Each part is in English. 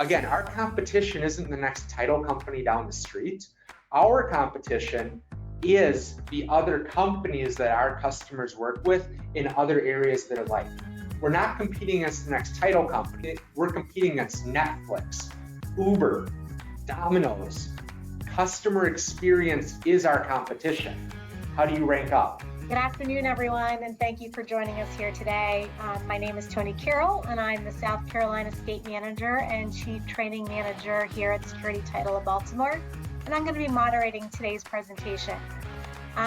Again, our competition isn't the next title company down the street. Our competition is the other companies that our customers work with in other areas that are like. We're not competing against the next title company. We're competing against Netflix, Uber, Domino's. Customer experience is our competition. How do you rank up? Good afternoon, everyone, and thank you for joining us here today. My name is Toni Carroll, and I'm the South Carolina State Manager and Chief Training Manager here at Security Title of Baltimore, and I'm going to be moderating today's presentation.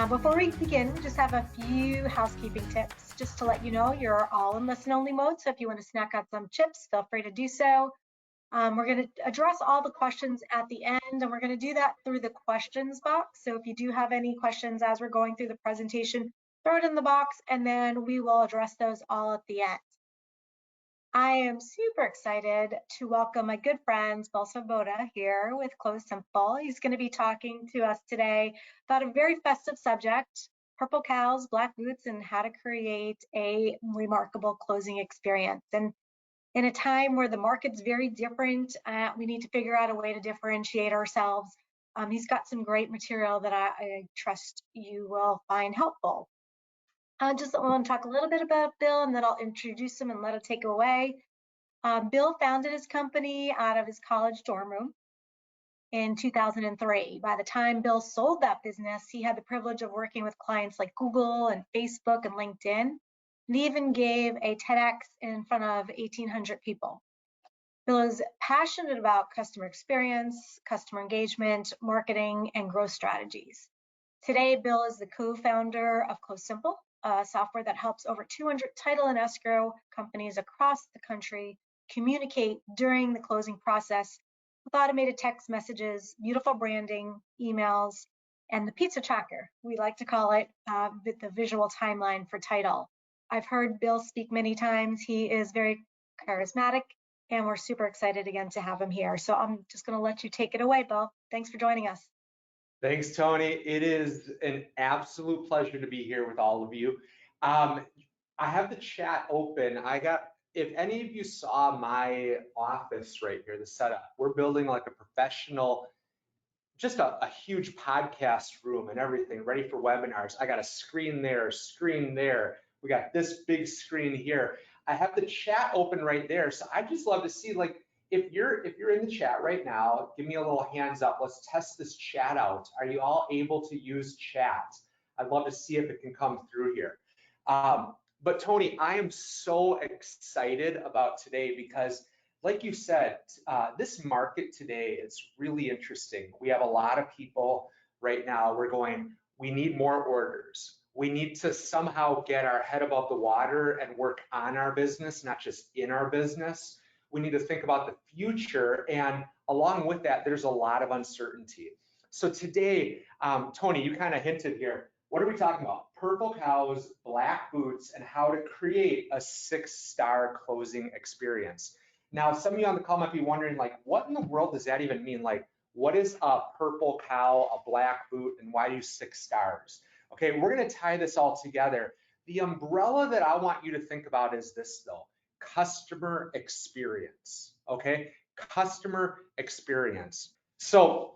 Before we begin, we just have a few housekeeping tips just to let you know you're all in listen-only mode, so if you want to snack out some chips, feel free to do so. We're going to address all the questions at the end, and we're going to do that through the questions box. So if you do have any questions as we're going through the presentation, throw it in the box, and then we will address those all at the end. I am super excited to welcome my good friend, Svoboda, here with CloseSimple. He's going to be talking to us today about a very festive subject, purple cows, black boots, and how to create a remarkable closing experience. And in a time where the market's very different, we need to figure out a way to differentiate ourselves. He's got some great material that I trust you will find helpful. I just want to talk a little bit about Bill, and then I'll introduce him and let him take it away. Bill founded his company out of his college dorm room in 2003. By the time Bill sold that business, he had the privilege of working with clients like Google and Facebook and LinkedIn. And he even gave a TEDx in front of 1,800 people. Bill is passionate about customer experience, customer engagement, marketing, and growth strategies. Today, Bill is the co-founder of CloseSimple, a software that helps over 200 title and escrow companies across the country communicate during the closing process with automated text messages, beautiful branding, emails, and the pizza tracker. We like to call it the visual timeline for title. I've heard Bill speak many times. He is very charismatic, and we're super excited again to have him here. So I'm just going to let you take it away, Bill. Thanks for joining us. Thanks, Toni. It is an absolute pleasure to be here with all of you. I have the chat open. If any of you saw my office right here, the setup, we're building like a professional, just a huge podcast room and everything ready for webinars. I got a screen there. We got this big screen here. I have the chat open right there. So I just love to see, like, if you're in the chat right now, give me a little hands up. Let's test this chat out. Are you all able to use chat? I'd love to see if it can come through here. But Toni, I am so excited about today because, like you said, this market today is really interesting. We have a lot of people right now, we're going, we need more orders. We need to somehow get our head above the water and work on our business, not just in our business. We need to think about the future, and along with that, there's a lot of uncertainty. So today, Toni, you kind of hinted here, what are we talking about? Purple cows, black boots, and how to create a 6-star closing experience. Now, some of you on the call might be wondering, like, what in the world does that even mean? Like, what is a purple cow, a black boot, and why do 6 stars? Okay, we're gonna tie this all together. The umbrella that I want you to think about is this though, customer experience, okay? Customer experience. So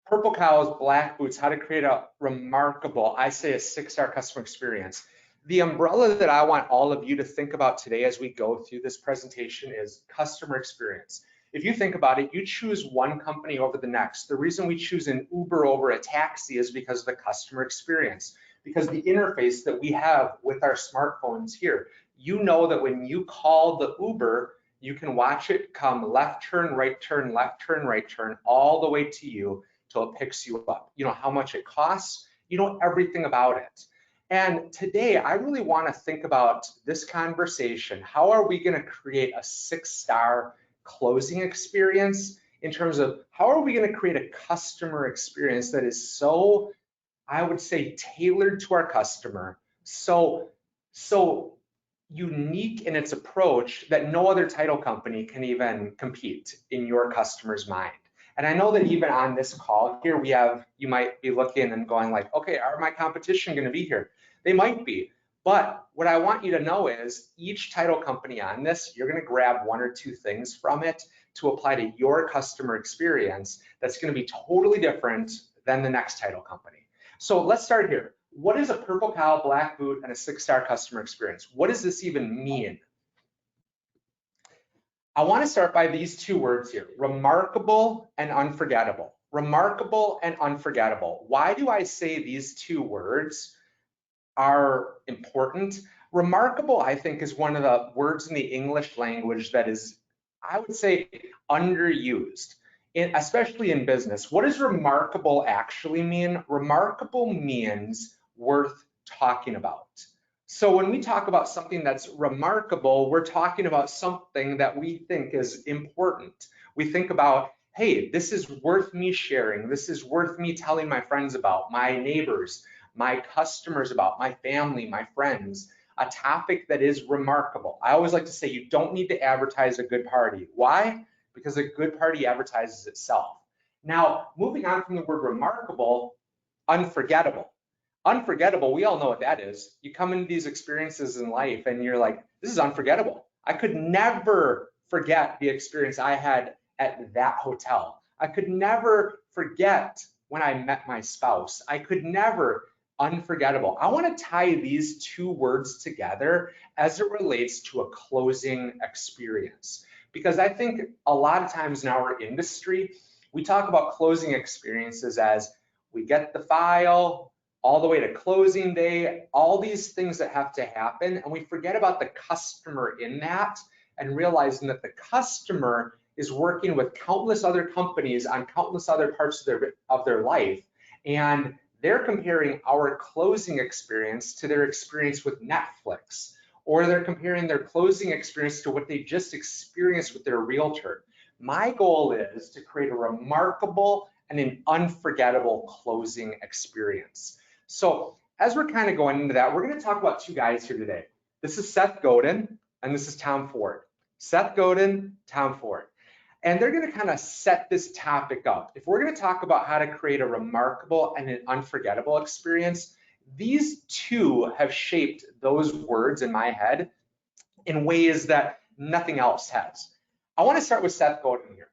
purple cows, black boots, how to create a remarkable, I say a 6-star customer experience. The umbrella that I want all of you to think about today as we go through this presentation is customer experience. If you think about it, you choose one company over the next. The reason we choose an Uber over a taxi is because of the customer experience, because the interface that we have with our smartphones here. You know that when you call the Uber, you can watch it come left turn, right turn, left turn, right turn, all the way to you till it picks you up. You know how much it costs, you know everything about it. And today, I really want to think about this conversation. How are we going to create a 6-star closing experience in terms of how are we going to create a customer experience that is so, I would say, tailored to our customer, so unique in its approach that no other title company can even compete in your customer's mind. And I know that even on this call here, you might be looking and going like, okay, are my competition going to be here? They might be. But what I want you to know is each title company on this, you're going to grab 1 or 2 things from it to apply to your customer experience that's going to be totally different than the next title company. So let's start here. What is a purple cow, black boot, and a 6-star customer experience? What does this even mean? I want to start by these two words here, remarkable and unforgettable. Remarkable and unforgettable. Why do I say these two words are important? Remarkable, I think, is one of the words in the English language that is, I would say, underused, especially in business. What does remarkable actually mean? Remarkable means worth talking about. So when we talk about something that's remarkable, we're talking about something that we think is important. We think about, hey, this is worth me sharing. This is worth me telling my friends about, my neighbors, my customers about, my family, my friends, a topic that is remarkable. I always like to say you don't need to advertise a good party. Why? Because a good party advertises itself. Now, moving on from the word remarkable, unforgettable. Unforgettable, we all know what that is. You come into these experiences in life and you're like, this is unforgettable. I could never forget the experience I had at that hotel. I could never forget when I met my spouse. I could never, unforgettable. I want to tie these two words together as it relates to a closing experience. Because I think a lot of times in our industry, we talk about closing experiences as we get the file, all the way to closing day, all these things that have to happen, and we forget about the customer in that and realizing that the customer is working with countless other companies on countless other parts of their life, and they're comparing our closing experience to their experience with Netflix, or they're comparing their closing experience to what they just experienced with their realtor. My goal is to create a remarkable and an unforgettable closing experience. So as we're kind of going into that, we're going to talk about two guys here today. This is Seth Godin and this is Tom Ford. Seth Godin, Tom Ford. And they're going to kind of set this topic up. If we're going to talk about how to create a remarkable and an unforgettable experience, these two have shaped those words in my head in ways that nothing else has. I want to start with Seth Godin here.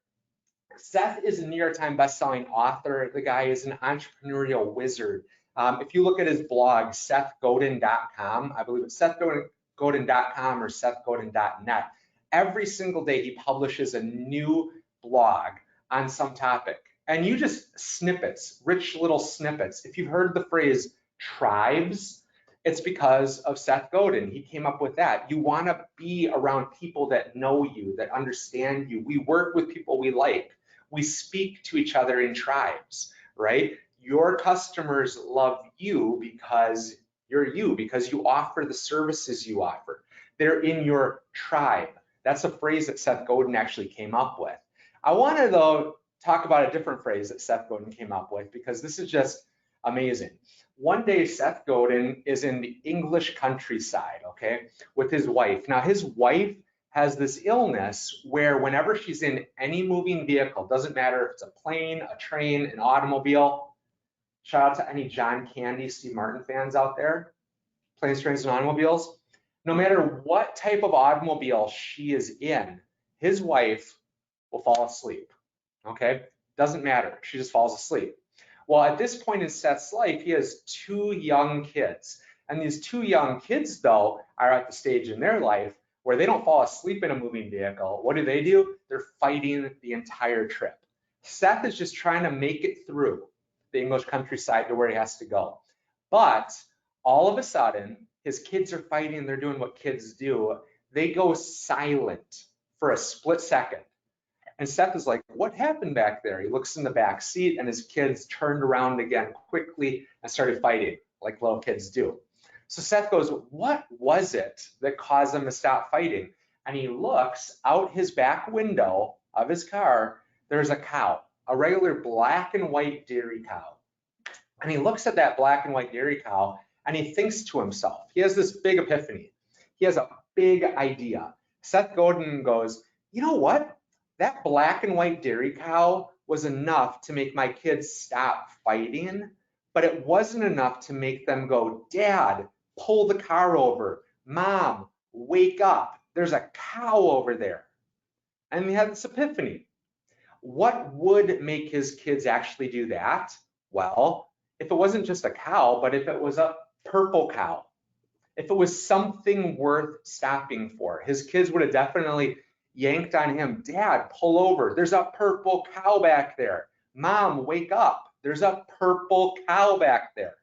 Seth is a New York Times bestselling author. The guy is an entrepreneurial wizard. If you look at his blog, SethGodin.com, I believe it's SethGodin.com or SethGodin.net, every single day he publishes a new blog on some topic. And you just snippets, rich little snippets. If you've heard the phrase tribes, it's because of Seth Godin. He came up with that. You want to be around people that know you, that understand you. We work with people we like. We speak to each other in tribes, right? Your customers love you because you're you, because you offer the services you offer. They're in your tribe. That's a phrase that Seth Godin actually came up with. I want to, though, talk about a different phrase that Seth Godin came up with because this is just amazing. One day, Seth Godin is in the English countryside, okay, with his wife. Now, his wife has this illness where whenever she's in any moving vehicle, doesn't matter if it's a plane, a train, an automobile, shout out to any John Candy, Steve Martin fans out there, planes, trains, and automobiles. No matter what type of automobile she is in, his wife will fall asleep, okay? Doesn't matter, she just falls asleep. Well, at this point in Seth's life, he has two young kids. And these two young kids, though, are at the stage in their life where they don't fall asleep in a moving vehicle. What do? They're fighting the entire trip. Seth is just trying to make it through the English countryside to where he has to go. But all of a sudden, his kids are fighting, they're doing what kids do. They go silent for a split second. And Seth is like, what happened back there? He looks in the back seat and his kids turned around again quickly and started fighting like little kids do. So Seth goes, what was it that caused them to stop fighting? And he looks out his back window of his car, there's a cow, a regular black and white dairy cow. And he looks at that black and white dairy cow and he thinks to himself, he has this big epiphany. He has a big idea. Seth Godin goes, you know what? That black and white dairy cow was enough to make my kids stop fighting, but it wasn't enough to make them go, Dad, pull the car over. Mom, wake up. There's a cow over there. And he had this epiphany. What would make his kids actually do that? Well, if it wasn't just a cow, but if it was a purple cow, if it was something worth stopping for, his kids would have definitely yanked on him. Dad, pull over. There's a purple cow back there. Mom, wake up. There's a purple cow back there.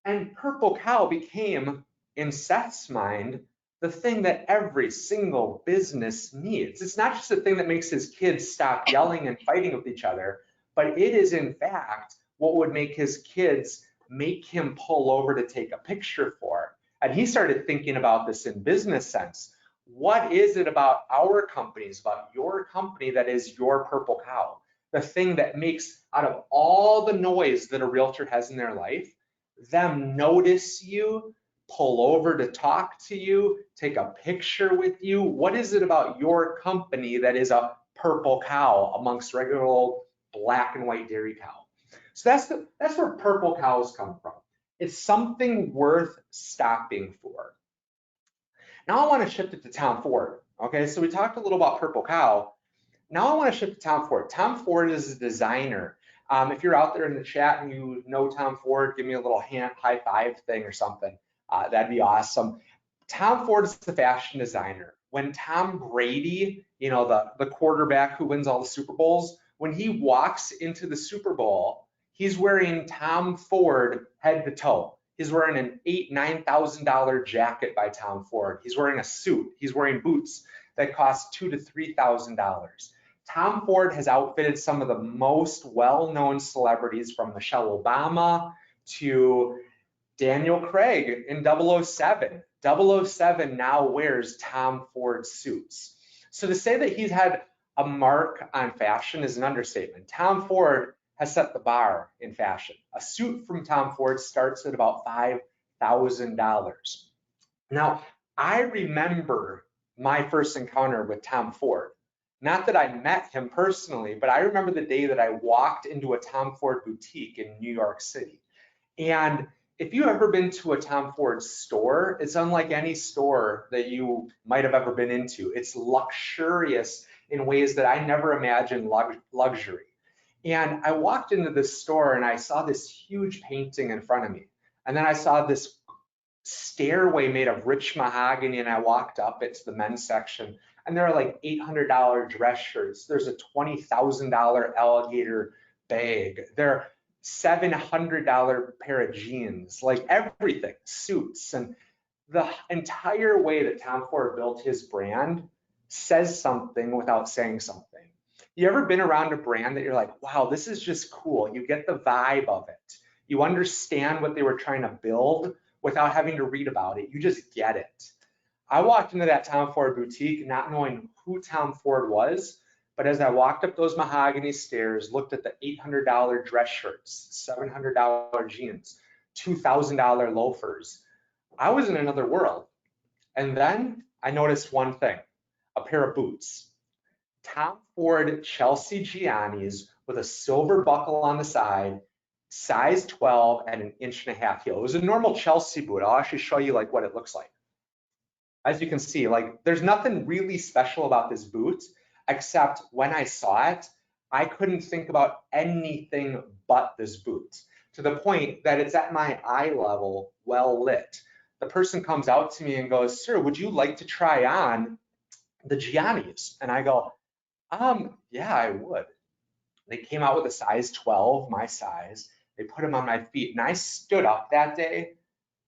And purple cow became, in Seth's mind, the thing that every single business needs. It's not just the thing that makes his kids stop yelling and fighting with each other, but it is in fact what would make his kids make him pull over to take a picture for. And he started thinking about this in business sense. What is it about our companies, about your company, that is your purple cow? The thing that makes, out of all the noise that a realtor has in their life, them notice you, pull over to talk to you, take a picture with you. What is it about your company that is a purple cow amongst regular old black and white dairy cow? So that's where purple cows come from. It's something worth stopping for. Now I want to shift it to Tom Ford. Okay, so we talked a little about purple cow. Now I want to shift to Tom Ford. Tom Ford is a designer. If you're out there in the chat and you know Tom Ford, give me a little hand high five thing or something. That'd be awesome. Tom Ford is the fashion designer. When Tom Brady, you know, the quarterback who wins all the Super Bowls, when he walks into the Super Bowl, he's wearing Tom Ford head to toe. He's wearing an $8,000–9,000 jacket by Tom Ford. He's wearing a suit. He's wearing boots that cost $2,000 to $3,000. Tom Ford has outfitted some of the most well-known celebrities, from Michelle Obama to Daniel Craig in 007. 007 now wears Tom Ford suits. So to say that he's had a mark on fashion is an understatement. Tom Ford has set the bar in fashion. A suit from Tom Ford starts at about $5,000. Now, I remember my first encounter with Tom Ford. Not that I met him personally, but I remember the day that I walked into a Tom Ford boutique in New York City. And if you've ever been to a Tom Ford store, it's unlike any store that you might have ever been into. It's luxurious in ways that I never imagined luxury. And I walked into this store and I saw this huge painting in front of me. And then I saw this stairway made of rich mahogany, and I walked up, it's the men's section, and there are like $800 dress shirts. There's a $20,000 alligator bag. There are $700 pair of jeans, like everything, suits. And the entire way that Tom Ford built his brand says something without saying something. You ever been around a brand that you're like, wow, this is just cool. You get the vibe of it. You understand what they were trying to build without having to read about it. You just get it. I walked into that Tom Ford boutique not knowing who Tom Ford was, but as I walked up those mahogany stairs, looked at the $800 dress shirts, $700 jeans, $2,000 loafers, I was in another world. And then I noticed one thing, a pair of boots. Tom Ford Chelsea Giannis with a silver buckle on the side, size 12 and an 1.5 heel. It was a normal Chelsea boot. I'll actually show you like what it looks like. As you can see, like there's nothing really special about this boot, except when I saw it, I couldn't think about anything but this boot, to the point that it's at my eye level, well lit. The person comes out to me and goes, sir, would you like to try on the Giannis? And I go, yeah, I would. They came out with a size 12, my size. They put them on my feet, and I stood up that day.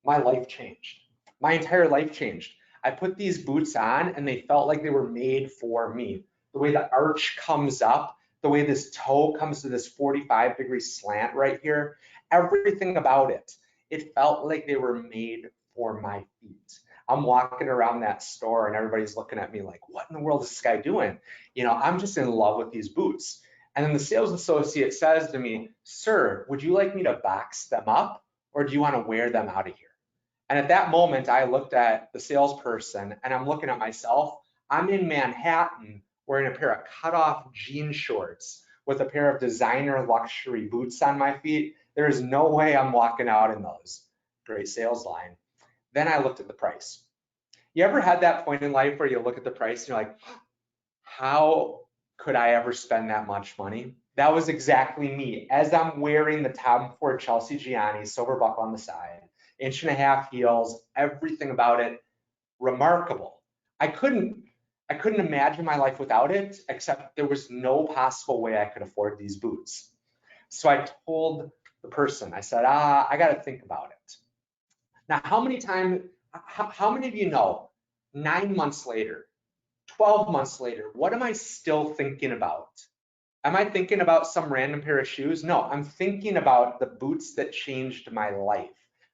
My life changed. My entire life changed. I put these boots on and they felt like they were made for me. The way the arch comes up, the way this toe comes to this 45-degree slant right here, everything about it, it felt like they were made for my feet. I'm walking around that store and everybody's looking at me like, what in the world is this guy doing? You know, I'm just in love with these boots. And then the sales associate says to me, sir, would you like me to box them up, or do you want to wear them out of here? And at that moment, I looked at the salesperson and I'm looking at myself. I'm in Manhattan wearing a pair of cut-off jean shorts with a pair of designer luxury boots on my feet. There is no way I'm walking out in those. Great sales line. Then I looked at the price. You ever had that point in life where you look at the price and you're like, how could I ever spend that much money? That was exactly me. As I'm wearing the Tom Ford Chelsea Gianni silver buckle on the side, 1.5 heels, everything about it, remarkable. I couldn't imagine my life without it, except there was no possible way I could afford these boots. So I told the person, I said, I got to think about it. Now, how many of you know 9 months later, 12 months later, what am I still thinking about? Am I thinking about some random pair of shoes? No, I'm thinking about the boots that changed my life.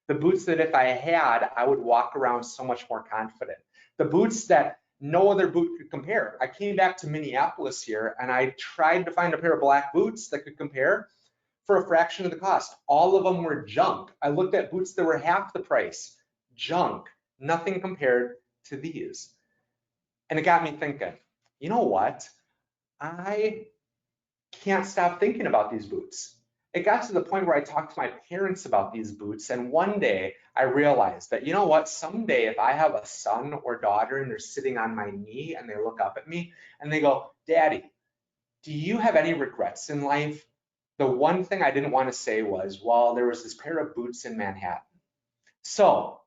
The boots that if I had, I would walk around so much more confident. The boots that no other boot could compare. I came back to Minneapolis here and I tried to find a pair of black boots that could compare for a fraction of the cost. All of them were junk. I looked at boots that were half the price. Junk. Nothing compared to these. And it got me thinking, you know what? I can't stop thinking about these boots. It got to the point where I talked to my parents about these boots, and one day I realized that, you know what, someday if I have a son or daughter and they're sitting on my knee and they look up at me and they go, Daddy, do you have any regrets in life? The one thing I didn't want to say was, well, there was this pair of boots in Manhattan. So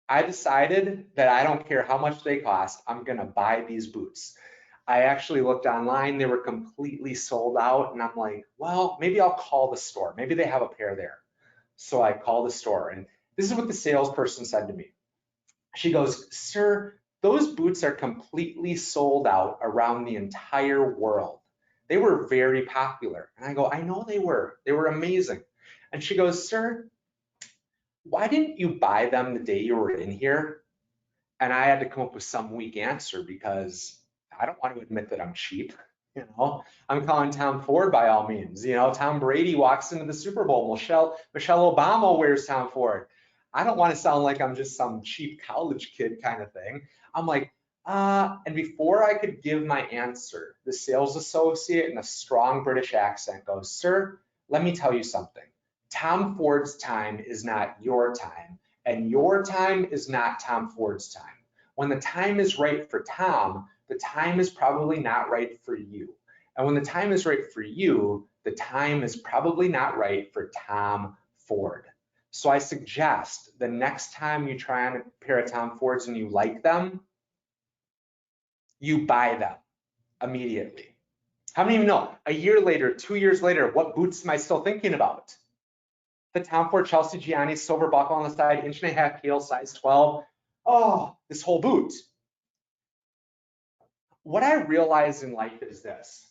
I decided that I don't care how much they cost, I'm gonna buy these boots. I actually looked online, they were completely sold out, and I'm like, well, maybe I'll call the store. Maybe they have a pair there. So I called the store, and this is what the salesperson said to me. She goes, sir, those boots are completely sold out around the entire world. They were very popular. And I go, I know they were amazing. And she goes, sir, why didn't you buy them the day you were in here? And I had to come up with some weak answer because I don't want to admit that I'm cheap. You know, I'm calling Tom Ford by all means. You know, Tom Brady walks into the Super Bowl. Michelle Obama wears Tom Ford. I don't want to sound like I'm just some cheap college kid kind of thing. I'm like, and before I could give my answer, the sales associate in a strong British accent goes, sir, let me tell you something. Tom Ford's time is not your time, and your time is not Tom Ford's time. When the time is right for Tom, the time is probably not right for you. And when the time is right for you, the time is probably not right for Tom Ford. So I suggest the next time you try on a pair of Tom Fords and you like them, you buy them immediately. How many of you know, a year later, 2 years later, what boots am I still thinking about? The Tom Ford Chelsea Gianni silver buckle on the side, 1.5 heel, size 12. Oh, this whole boot. What I realize in life is this.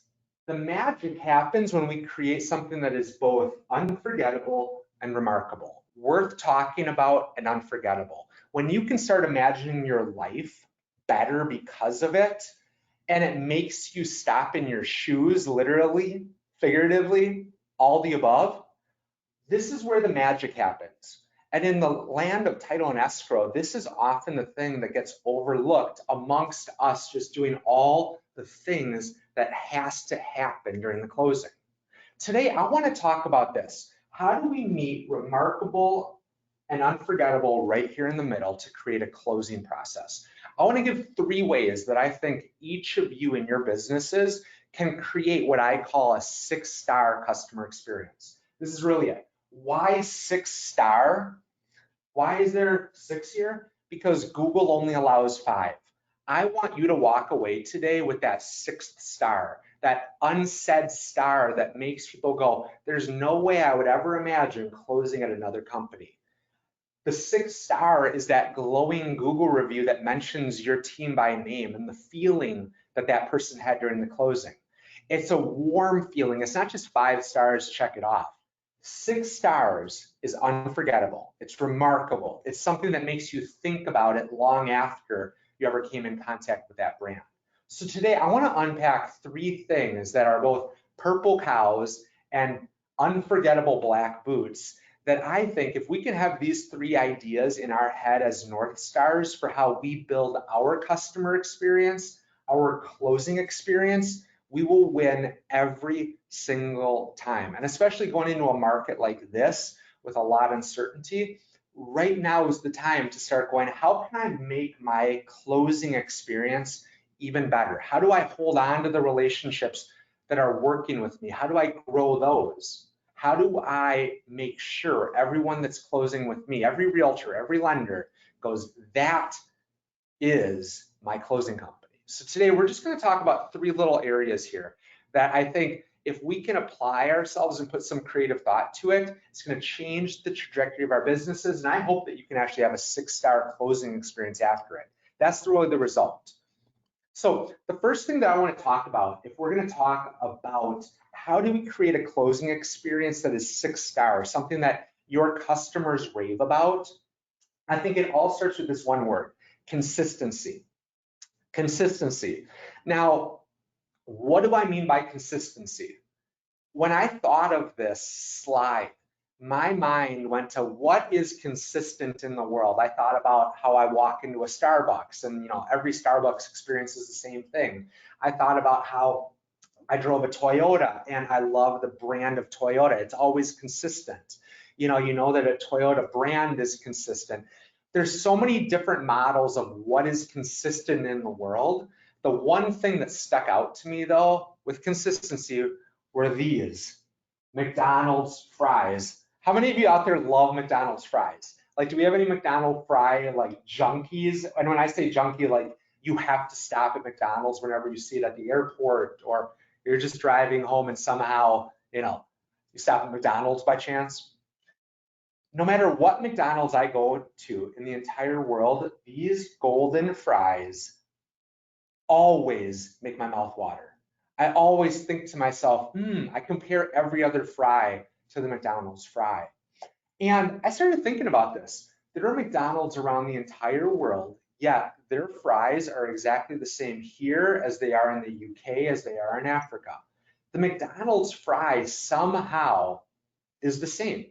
The magic happens when we create something that is both unforgettable and remarkable, worth talking about and unforgettable. When you can start imagining your life better because of it, and it makes you stop in your shoes, literally, figuratively, all the above, this is where the magic happens. And in the land of title and escrow, this is often the thing that gets overlooked amongst us just doing all the things that has to happen during the closing. Today, I want to talk about this. How do we meet remarkable and unforgettable right here in the middle to create a closing process? I want to give 3 ways that I think each of you in your businesses can create what I call a 6-star customer experience. This is really it. Why 6-star? Why is there 6 here? Because Google only allows 5. I want you to walk away today with that 6th star, that unsaid star that makes people go, there's no way I would ever imagine closing at another company. The 6th star is that glowing Google review that mentions your team by name and the feeling that that person had during the closing. It's a warm feeling. It's not just 5 stars, check it off. 6 stars is unforgettable. It's remarkable. It's something that makes you think about it long after you ever came in contact with that brand. So today I want to unpack 3 things that are both purple cows and unforgettable black boots that I think if we can have these 3 ideas in our head as North Stars for how we build our customer experience, our closing experience, we will win every single time. And especially going into a market like this with a lot of uncertainty, right now is the time to start going, how can I make my closing experience even better? How do I hold on to the relationships that are working with me? How do I grow those? How do I make sure everyone that's closing with me, every realtor, every lender goes, that is my closing company? So today we're just going to talk about 3 little areas here that I think if we can apply ourselves and put some creative thought to it, it's going to change the trajectory of our businesses. And I hope that you can actually have a 6-star closing experience after it. That's really the result. So the first thing that I want to talk about, if we're going to talk about how do we create a closing experience that is 6 stars, something that your customers rave about, I think it all starts with this one word: consistency. Consistency. Now, what do I mean by consistency? When I thought of this slide, my mind went to what is consistent in the world. I thought about how I walk into a Starbucks and every Starbucks experience is the same thing. I thought about how I drove a Toyota and I love the brand of Toyota. It's always consistent. You know that a Toyota brand is consistent. There's so many different models of what is consistent in the world. The one thing that stuck out to me though with consistency were these McDonald's fries. How many of you out there love McDonald's fries? Like, do we have any McDonald's fry like junkies? And when I say junkie, like you have to stop at McDonald's whenever you see it at the airport, or you're just driving home and somehow, you stop at McDonald's by chance. No matter what McDonald's I go to in the entire world, these golden fries always make my mouth water. I always think to myself, I compare every other fry to the McDonald's fry. And I started thinking about this. There are McDonald's around the entire world, yet their fries are exactly the same here as they are in the UK, as they are in Africa. The McDonald's fry somehow is the same.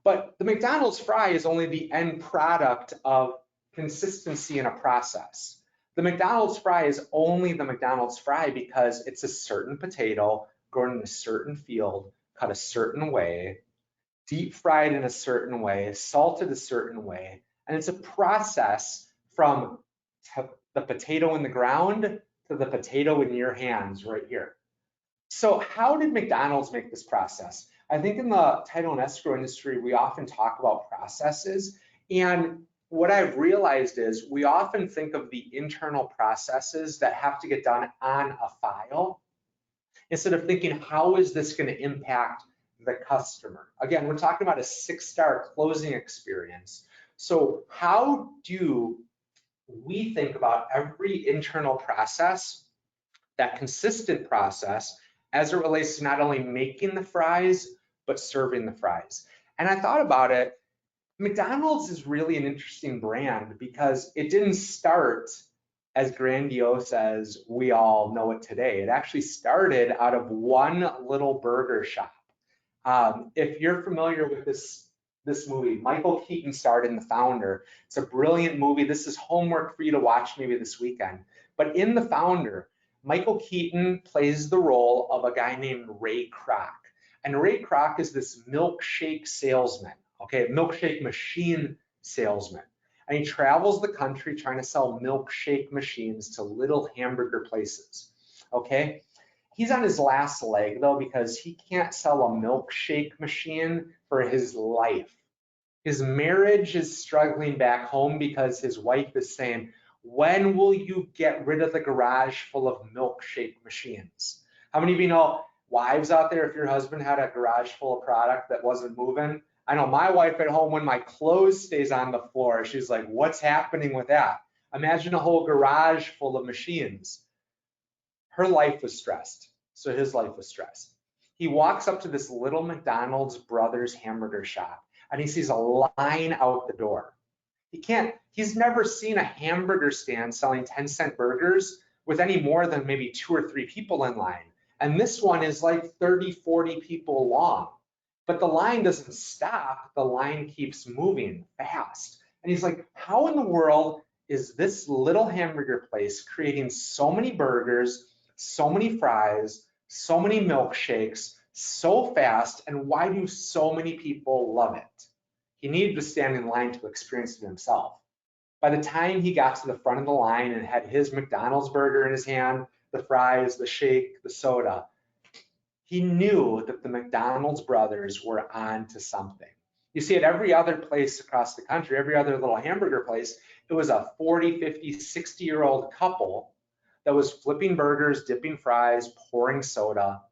But the McDonald's fry is only the end product of consistency in a process. The McDonald's fry is only the McDonald's fry because it's a certain potato grown in a certain field, cut a certain way, deep fried in a certain way, salted a certain way, and it's a process from the potato in the ground to the potato in your hands right here. So how did McDonald's make this process? I think in the title and escrow industry, we often talk about processes, and what I've realized is we often think of the internal processes that have to get done on a file instead of thinking, how is this going to impact the customer? Again, we're talking about a 6-star closing experience. So how do we think about every internal process, that consistent process, as it relates to not only making the fries, but serving the fries? And I thought about it. McDonald's is really an interesting brand because it didn't start as grandiose as we all know it today. It actually started out of one little burger shop. If you're familiar with this movie, Michael Keaton starred in The Founder. It's a brilliant movie. This is homework for you to watch maybe this weekend. But in The Founder, Michael Keaton plays the role of a guy named Ray Kroc. And Ray Kroc is this milkshake salesman, milkshake machine salesman. And he travels the country trying to sell milkshake machines to little hamburger places, okay? He's on his last leg though, because he can't sell a milkshake machine for his life. His marriage is struggling back home because his wife is saying, when will you get rid of the garage full of milkshake machines? How many of you know wives out there, if your husband had a garage full of product that wasn't moving? I know my wife at home, when my clothes stays on the floor, she's like, what's happening with that? Imagine a whole garage full of machines. Her life was stressed, so his life was stressed. He walks up to this little McDonald's Brothers hamburger shop and he sees a line out the door. He's never seen a hamburger stand selling 10-cent burgers with any more than maybe 2 or 3 people in line. And this one is like 30, 40 people long. But the line doesn't stop, the line keeps moving fast. And he's like, how in the world is this little hamburger place creating so many burgers, so many fries, so many milkshakes, so fast, and why do so many people love it? He needed to stand in line to experience it himself. By the time he got to the front of the line and had his McDonald's burger in his hand, the fries, the shake, the soda, he knew that the McDonald's brothers were on to something. You see, at every other place across the country, every other little hamburger place, it was a 40, 50, 60-year-old couple that was flipping burgers, dipping fries, pouring soda.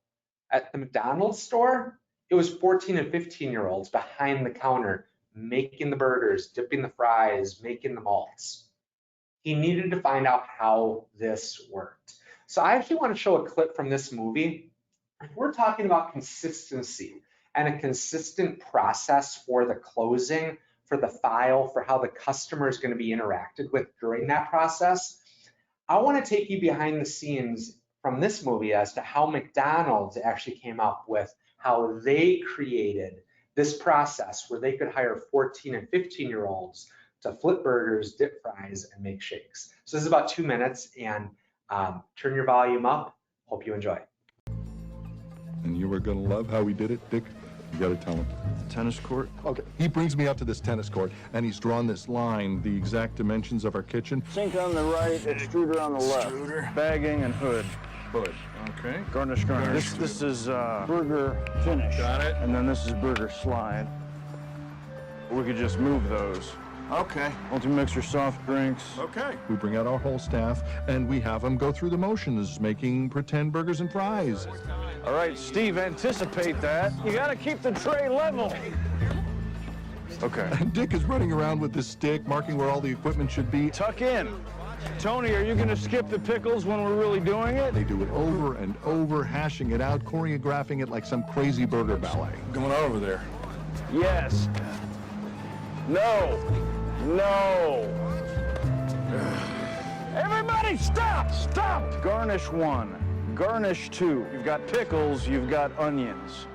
At the McDonald's store, it was 14 and 15-year-olds behind the counter making the burgers, dipping the fries, making the malts. He needed to find out how this worked. So I actually want to show a clip from this movie. We're talking about consistency and a consistent process for the closing, for the file, for how the customer is going to be interacted with during that process. I want to take you behind the scenes from this movie as to how McDonald's actually came up with how they created this process where they could hire 14 and 15-year-olds to flip burgers, dip fries, and make shakes. So this is about 2 minutes, and turn your volume up. Hope you enjoy. And you were gonna love how we did it, Dick. You gotta tell him. Tennis court? Okay, he brings me out to this tennis court, and he's drawn this line, the exact dimensions of our kitchen. Sink on the right, extruder on the left. Extruder. Bagging and hood. Hood, okay. Garnish. This is burger finish. Got it. And then this is burger slide. We could just move those. Okay. Multi-mixer soft drinks. Okay. We bring out our whole staff, and we have them go through the motions, making pretend burgers and fries. All right, Steve, anticipate that. You gotta keep the tray level. Okay. And Dick is running around with this stick, marking where all the equipment should be. Tuck in. Tony, are you gonna skip the pickles when we're really doing it? They do it over and over, hashing it out, choreographing it like some crazy burger ballet. Going on over there. Yes. No. No. Everybody stop! Stop! Garnish 1. Garnish 2. You've got pickles, you've got onions.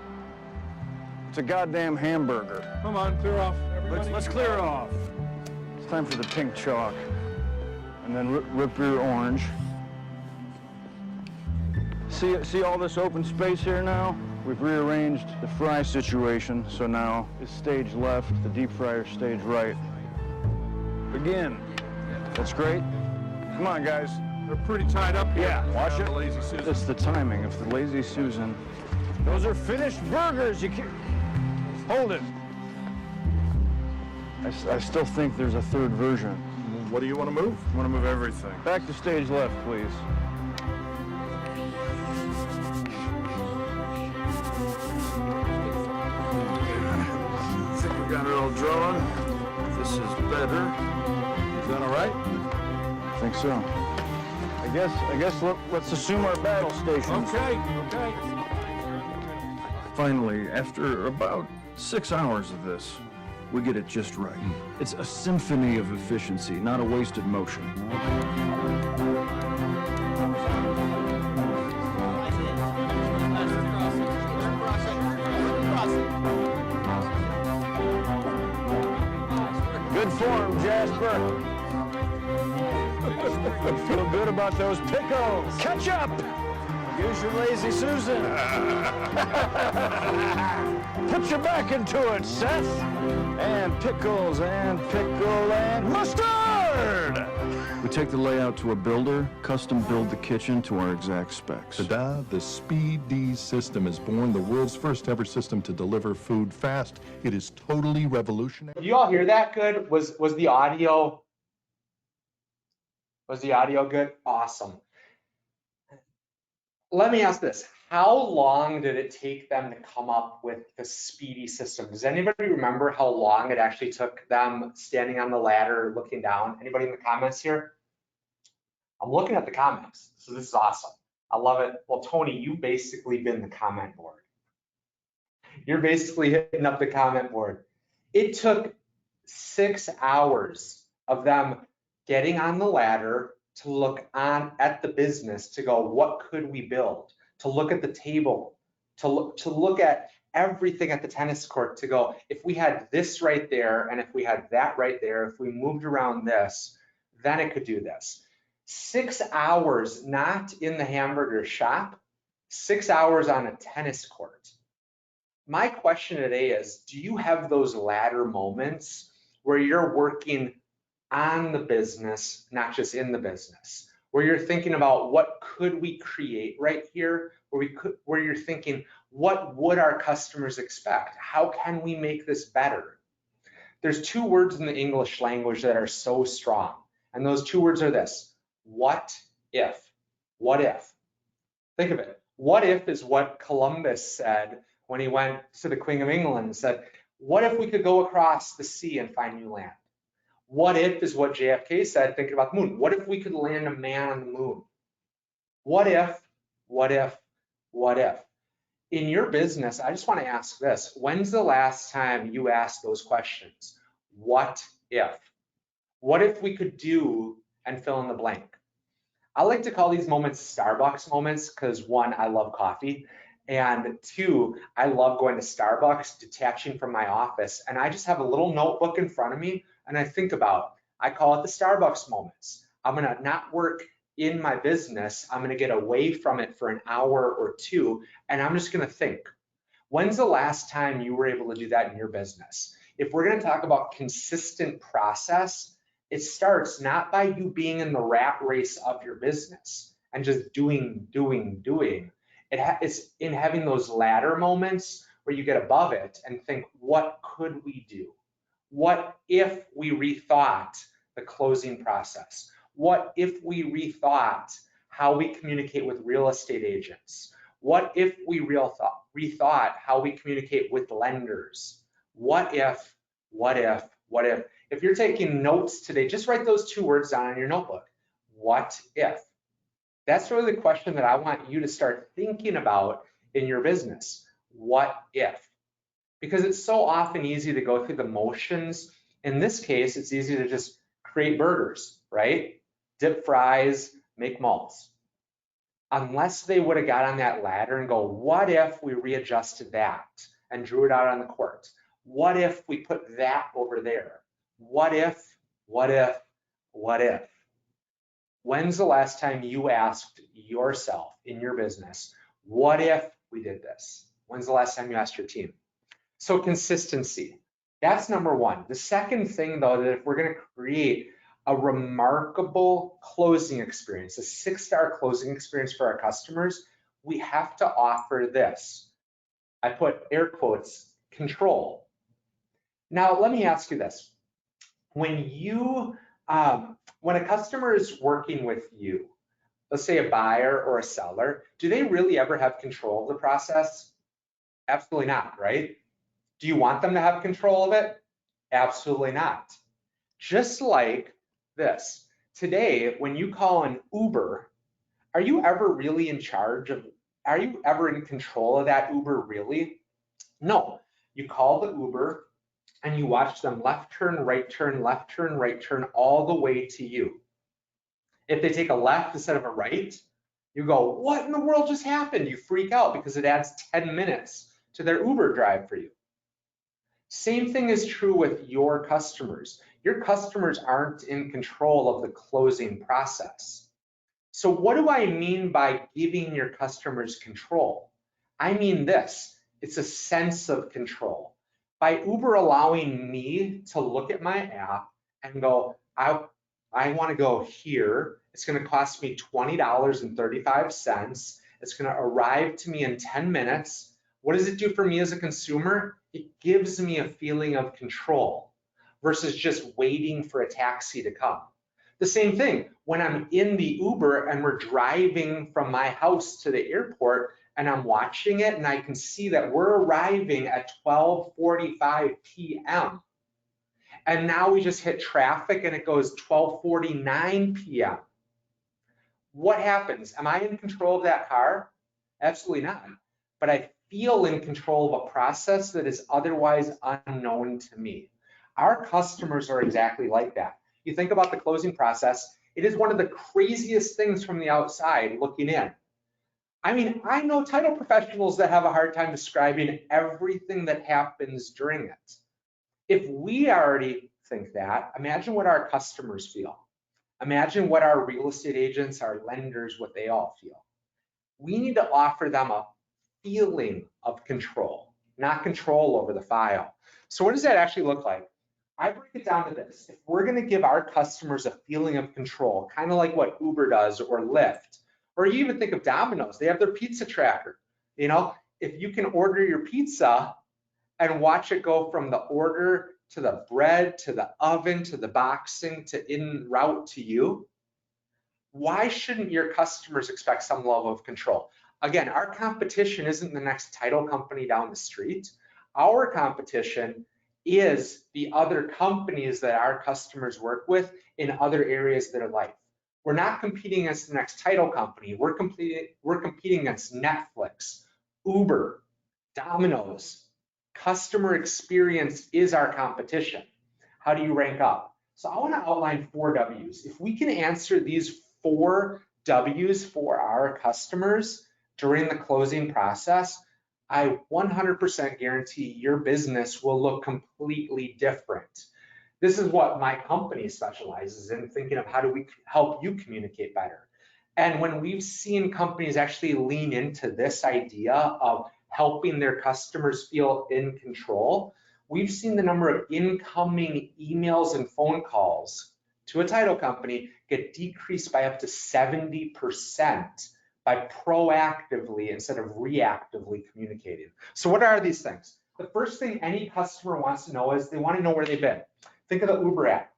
It's a goddamn hamburger. Come on, clear off. Let's clear it off. It's time for the pink chalk. And then rip your orange. See all this open space here now? We've rearranged the fry situation, so now it's stage left, the deep fryer stage right. Begin. That's great. Come on, guys. They're pretty tied up here. Yeah, watch it. The Lazy Susan. It's the timing of the Lazy Susan. Those are finished burgers. You can't... Hold it. I still think there's a third version. What do you want to move? I want to move everything. Back to stage left, please. I think we got it all drawn. This is better. Is that all right? I think so. I guess let's assume our battle stations. Okay. Finally, after about 6 hours of this, we get it just right. It's a symphony of efficiency, not a wasted motion. Good form, Jasper. Feel good about those pickles. Catch up. Use your Lazy Susan. Put your back into it, Seth. And pickles and pickle and mustard. We take the layout to a builder, custom build the kitchen to our exact specs. Ta-da, the Speed D system is born, the world's first ever system to deliver food fast. It is totally revolutionary. Did you all hear that good? Was the audio good? Awesome. Let me ask this. How long did it take them to come up with the Speedy system? Does anybody remember how long it actually took them standing on the ladder looking down? Anybody in the comments here? I'm looking at the comments, so this is awesome. I love it. Well, Tony, you've basically been the comment board. You're basically hitting up the comment board. It took 6 hours of them getting on the ladder to look on at the business to go, what could we build? To look at the table, to look at everything at the tennis court, to go, if we had this right there, and if we had that right there, if we moved around this, then it could do this. 6 hours, not in the hamburger shop, 6 hours on a tennis court. My question today is, do you have those ladder moments where you're working on the business, not just in the business, where you're thinking about what could we create right here, where you're thinking, what would our customers expect? How can we make this better? There's two words in the English language that are so strong, and those two words are this: what if? What if? Think of it. What if is what Columbus said when he went to the Queen of England and said, what if we could go across the sea and find new land? What if is what JFK said thinking about the moon. What if we could land a man on the moon? What if, what if, what if? In your business, I just want to ask this. When's the last time you asked those questions? What if? What if we could do and fill in the blank? I like to call these moments Starbucks moments because one, I love coffee. And two, I love going to Starbucks, detaching from my office. And I just have a little notebook in front of me and I think about, I call it the Starbucks moments. I'm going to not work in my business. I'm going to get away from it for an hour or two. And I'm just going to think, when's the last time you were able to do that in your business? If we're going to talk about consistent process, it starts not by you being in the rat race of your business and just doing. It's in having those ladder moments where you get above it and think, what could we do? What if we rethought the closing process? What if we rethought how we communicate with real estate agents? What if we rethought how we communicate with lenders? What if, what if, what if? If you're taking notes today, just write those two words down in your notebook. What if? That's really the question that I want you to start thinking about in your business. What if? Because it's so often easy to go through the motions. In this case, it's easy to just create burgers, right? Dip fries, make malts. Unless they would have got on that ladder and go, what if we readjusted that and drew it out on the court? What if we put that over there? What if, what if, what if? When's the last time you asked yourself in your business, what if we did this? When's the last time you asked your team? So consistency, that's number one. The second thing though, that if we're gonna create a remarkable closing experience, a 6-star closing experience for our customers, we have to offer this. I put air quotes, control. Now, let me ask you this. When a customer is working with you, let's say a buyer or a seller, do they really ever have control of the process? Absolutely not, right? Do you want them to have control of it? Absolutely not. Just like this. Today, when you call an Uber, are you ever really in charge of, are you ever in control of that Uber really? No. You call the Uber and you watch them left turn, right turn, left turn, right turn, all the way to you. If they take a left instead of a right, you go, what in the world just happened? You freak out because it adds 10 minutes to their Uber drive for you. Same thing is true with your customers. Your customers aren't in control of the closing process. So what do I mean by giving your customers control? I mean this, it's a sense of control. By Uber allowing me to look at my app and go, I want to go here. It's going to cost me $20.35. It's going to arrive to me in 10 minutes. What does it do for me as a consumer? It gives me a feeling of control versus just waiting for a taxi to come. The same thing, when I'm in the Uber and we're driving from my house to the airport and I'm watching it and I can see that we're arriving at 12:45 p.m. And now we just hit traffic and it goes 12:49 p.m. What happens? Am I in control of that car? Absolutely not. But I feel in control of a process that is otherwise unknown to me. Our customers are exactly like that. You think about the closing process, it is one of the craziest things from the outside looking in. I mean, I know title professionals that have a hard time describing everything that happens during it. If we already think that, imagine what our customers feel. Imagine what our real estate agents, our lenders, what they all feel. We need to offer them a feeling of control, not control over the file. So what does that actually look like? I break it down to this. If we're going to give our customers a feeling of control, kind of like what Uber does or Lyft, or you even think of Domino's, they have their pizza tracker. You know, if you can order your pizza and watch it go from the order to the bread, to the oven, to the boxing, to en route to you, why shouldn't your customers expect some level of control? Again, our competition isn't the next title company down the street. Our competition is the other companies that our customers work with in other areas of their life. We're not competing against the next title company. We're competing against Netflix, Uber, Domino's. Customer experience is our competition. How do you rank up? So I want to outline 4 W's. If we can answer these 4 W's for our customers during the closing process, I 100% guarantee your business will look completely different. This is what my company specializes in, thinking of how do we help you communicate better. And when we've seen companies actually lean into this idea of helping their customers feel in control, we've seen the number of incoming emails and phone calls to a title company get decreased by up to 70% by proactively instead of reactively communicating. So what are these things? The first thing any customer wants to know is they want to know where they've been. Think of the Uber app.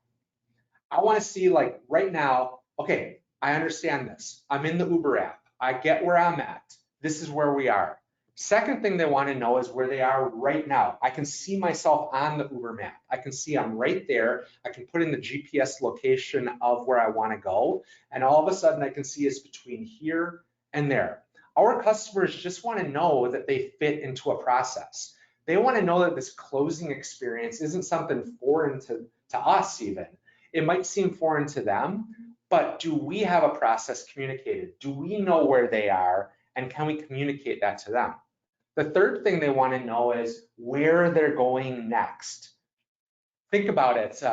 I want to see, like, right now, okay, I understand this. I'm in the Uber app. I get where I'm at. This is where we are. Second thing they want to know is where they are right now. I can see myself on the Uber map. I can see I'm right there. I can put in the GPS location of where I want to go. And all of a sudden I can see it's between here and there. Our customers just want to know that they fit into a process. They want to know that this closing experience isn't something foreign to us even. It might seem foreign to them, but do we have a process communicated? Do we know where they are? And can we communicate that to them? The third thing they want to know is where they're going next. Think about it.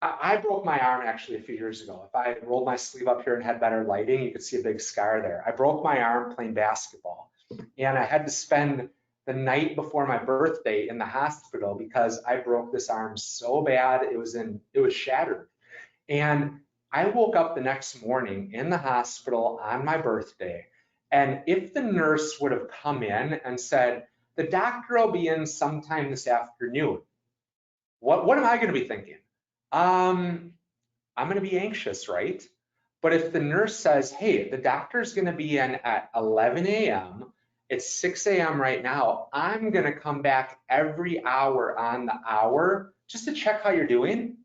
I broke my arm actually a few years ago. If I rolled my sleeve up here and had better lighting, you could see a big scar there. I broke my arm playing basketball, and I had to spend the night before my birthday in the hospital because I broke this arm so bad it was shattered. And I woke up the next morning in the hospital on my birthday, and if the nurse would have come in and said, the doctor will be in sometime this afternoon, what am I going to be thinking? I'm going to be anxious, right? But if the nurse says, hey, the doctor's going to be in at 11 a.m., it's 6 a.m. right now, I'm going to come back every hour on the hour just to check how you're doing.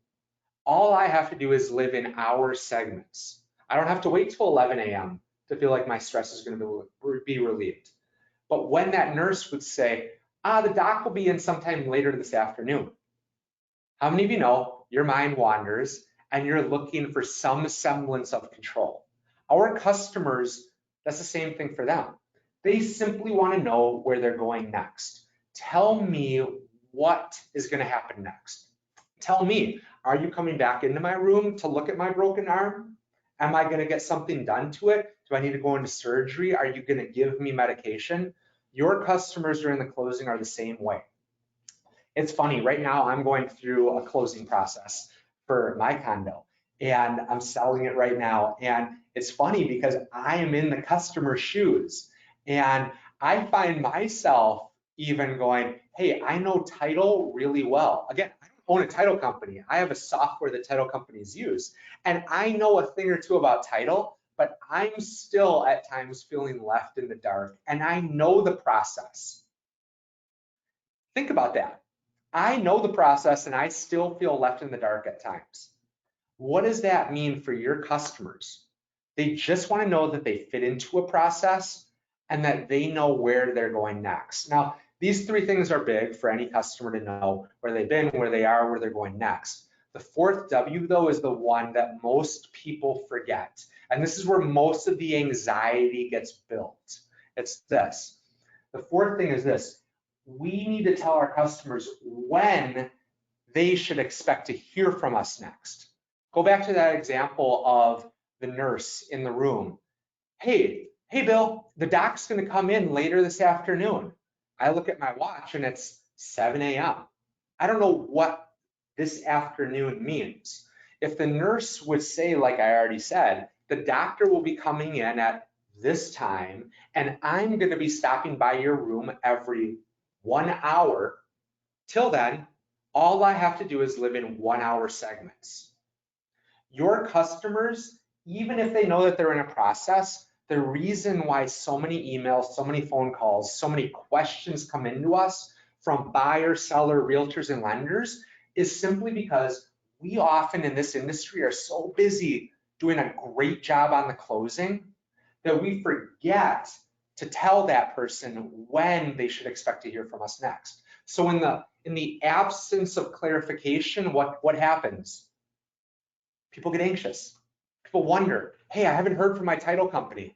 All I have to do is live in hour segments. I don't have to wait till 11 a.m. to feel like my stress is going to be relieved. But when that nurse would say, the doc will be in sometime later this afternoon, how many of you know your mind wanders and you're looking for some semblance of control? Our customers, that's the same thing for them. They simply want to know where they're going next. Tell me what is going to happen next. Tell me, are you coming back into my room to look at my broken arm? Am I going to get something done to it? Do I need to go into surgery? Are you going to give me medication? Your customers during the closing are the same way. It's funny, right now I'm going through a closing process for my condo, and I'm selling it right now. And it's funny because I am in the customer's shoes, and I find myself even going, hey, I know title really well. Again, I don't own a title company. I have a software that title companies use, and I know a thing or two about title, but I'm still at times feeling left in the dark, and I know the process. Think about that. I know the process and I still feel left in the dark at times. What does that mean for your customers? They just want to know that they fit into a process and that they know where they're going next. Now, these 3 things are big for any customer to know: where they've been, where they are, where they're going next. The 4th W, though, is the one that most people forget. And this is where most of the anxiety gets built. It's this. The 4th thing is this. We need to tell our customers when they should expect to hear from us next. Go back to that example of the nurse in the room. Hey Bill, the doc's going to come in later this afternoon. I look at my watch and it's 7 a.m. I don't know what this afternoon means. If the nurse would say, like I already said, the doctor will be coming in at this time, and I'm going to be stopping by your room every 1 hour. Till then, all I have to do is live in 1 hour segments. Your customers, even if they know that they're in a process, the reason why so many emails, so many phone calls, so many questions come into us from buyer, seller, realtors, and lenders is simply because we often in this industry are so busy doing a great job on the closing that we forget to tell that person when they should expect to hear from us next. So in the absence of clarification, what happens? People get anxious. People wonder, hey, I haven't heard from my title company.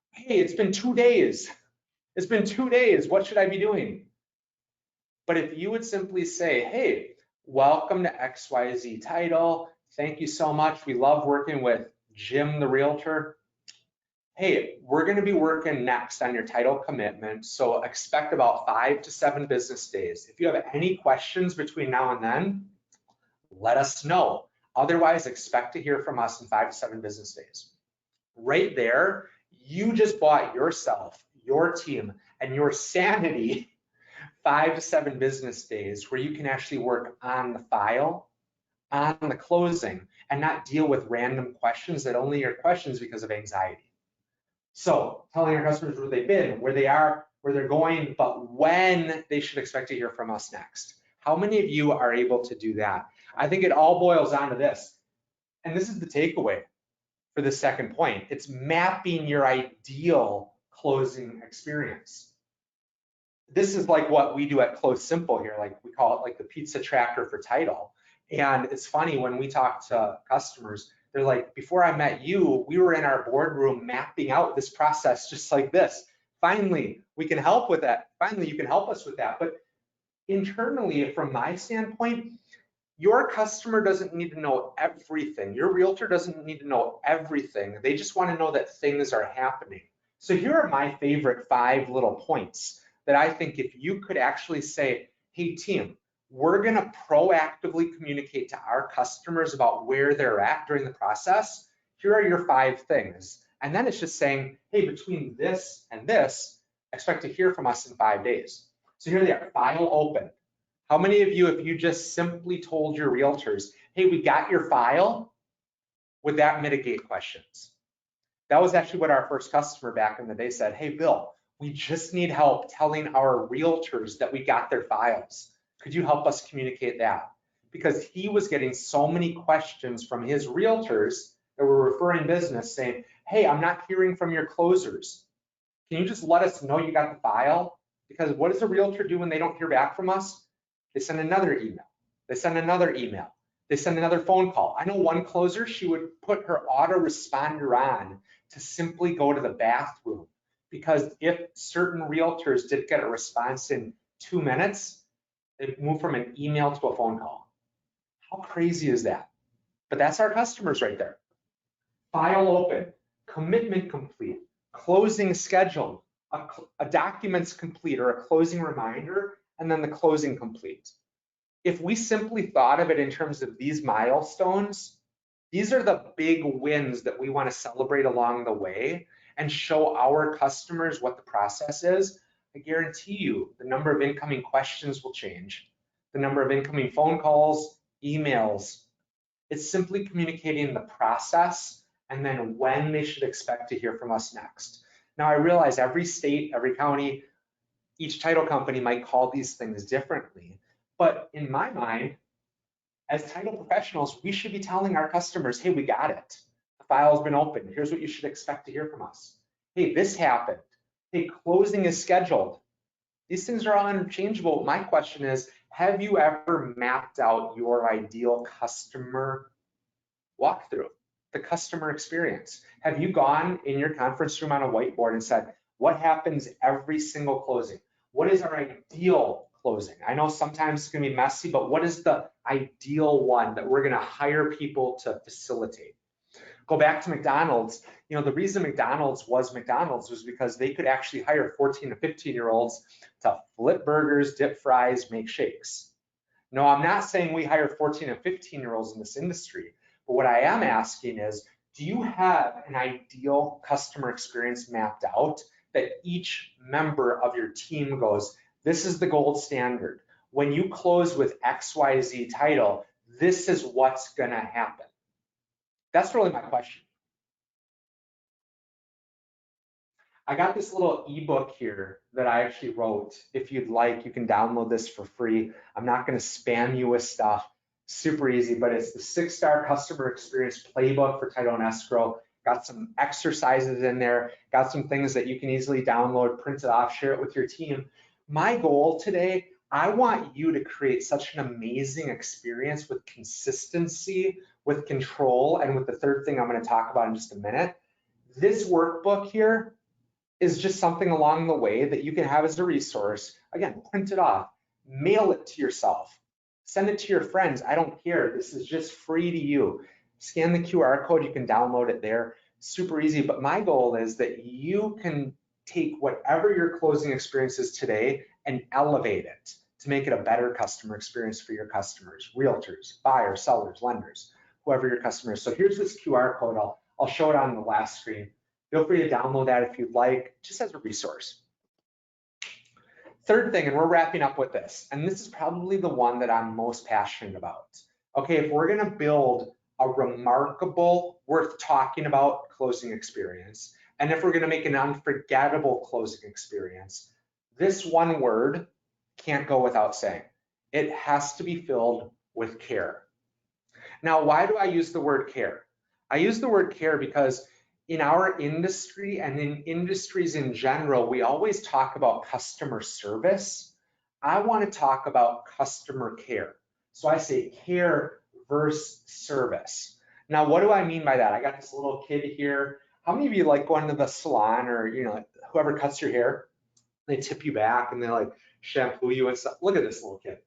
Hey, it's been 2 days. It's been 2 days. What should I be doing? But if you would simply say, hey, welcome to XYZ Title. Thank you so much. We love working with Jim, the realtor. Hey, we're going to be working next on your title commitment. So expect about 5 to 7 business days. If you have any questions between now and then, let us know. Otherwise, expect to hear from us in 5 to 7 business days. Right there, you just bought yourself, your team, and your sanity 5 to 7 business days where you can actually work on the file, on the closing, and not deal with random questions that only are questions because of anxiety. So telling our customers where they've been, where they are, where they're going, but when they should expect to hear from us next. How many of you are able to do that? I think it all boils down to this. And this is the takeaway for the second point. It's mapping your ideal closing experience. This is like what we do at CloseSimple here. Like we call it like the pizza tracker for title. And it's funny when we talk to customers, they're like, before I met you, we were in our boardroom mapping out this process just like this. Finally, we can help with that. Finally, you can help us with that. But internally, from my standpoint, your customer doesn't need to know everything. Your realtor doesn't need to know everything. They just want to know that things are happening. So here are my favorite 5 little points that I think if you could actually say, hey team, we're going to proactively communicate to our customers about where they're at during the process. Here are your 5 things. And then it's just saying, hey, between this and this, expect to hear from us in 5 days. So here they are, file open. How many of you, if you just simply told your realtors, hey, we got your file, would that mitigate questions? That was actually what our first customer back in the day said, hey, Bill, we just need help telling our realtors that we got their files. Could you help us communicate that? Because he was getting so many questions from his realtors that were referring business saying, hey, I'm not hearing from your closers. Can you just let us know you got the file? Because what does a realtor do when they don't hear back from us? They send another email. They send another email. They send another phone call. I know one closer, she would put her autoresponder on to simply go to the bathroom. Because if certain realtors did get a response in 2 minutes, they moved from an email to a phone call. How crazy is that? But that's our customers right there. File open, commitment complete, closing scheduled, a documents complete or a closing reminder, and then the closing complete. If we simply thought of it in terms of these milestones, these are the big wins that we want to celebrate along the way and show our customers what the process is. I guarantee you the number of incoming questions will change. The number of incoming phone calls, emails. It's simply communicating the process and then when they should expect to hear from us next. Now I realize every state, every county, each title company might call these things differently. But in my mind, as title professionals, we should be telling our customers, hey, we got it. The file's been opened. Here's what you should expect to hear from us. Hey, this happened. Hey, closing is scheduled. These things are all interchangeable. My question is, have you ever mapped out your ideal customer walkthrough, the customer experience? Have you gone in your conference room on a whiteboard and said, what happens every single closing? What is our ideal closing? I know sometimes it's gonna be messy, but what is the ideal one that we're gonna hire people to facilitate? Go back to McDonald's. You know, the reason McDonald's was because they could actually hire 14 to 15-year-olds to flip burgers, dip fries, make shakes. No, I'm not saying we hire 14 and 15-year-olds in this industry, but what I am asking is, do you have an ideal customer experience mapped out that each member of your team goes, this is the gold standard. When you close with XYZ title, this is what's gonna happen. That's really my question. I got this little ebook here that I actually wrote. If you'd like, you can download this for free. I'm not gonna spam you with stuff. Super easy, but it's the 6-star customer experience playbook for title and escrow. Got some exercises in there, got some things that you can easily download, print it off, share it with your team. My goal today, I want you to create such an amazing experience with consistency, with control, and with the third thing I'm going to talk about in just a minute. This workbook here is just something along the way that you can have as a resource. Again, print it off, mail it to yourself, send it to your friends. I don't care. This is just free to you. Scan the QR code, you can download it there. Super easy. But my goal is that you can take whatever your closing experience is today and elevate it to make it a better customer experience for your customers, realtors, buyers, sellers, lenders, whoever your customer is. So here's this QR code. I'll show it on the last screen. Feel free to download that if you'd like, just as a resource. Third thing, and we're wrapping up with this, and this is probably the one that I'm most passionate about. Okay, if we're gonna build a remarkable, worth talking about closing experience, and if we're gonna make an unforgettable closing experience, this one word can't go without saying. It has to be filled with care. Now, why do I use the word care? I use the word care because in our industry and in industries in general, we always talk about customer service. I want to talk about customer care. So I say care versus service. Now, what do I mean by that? I got this little kid here. How many of you like going to the salon or, you know, whoever cuts your hair, they tip you back and they like shampoo you and stuff? Look at this little kid.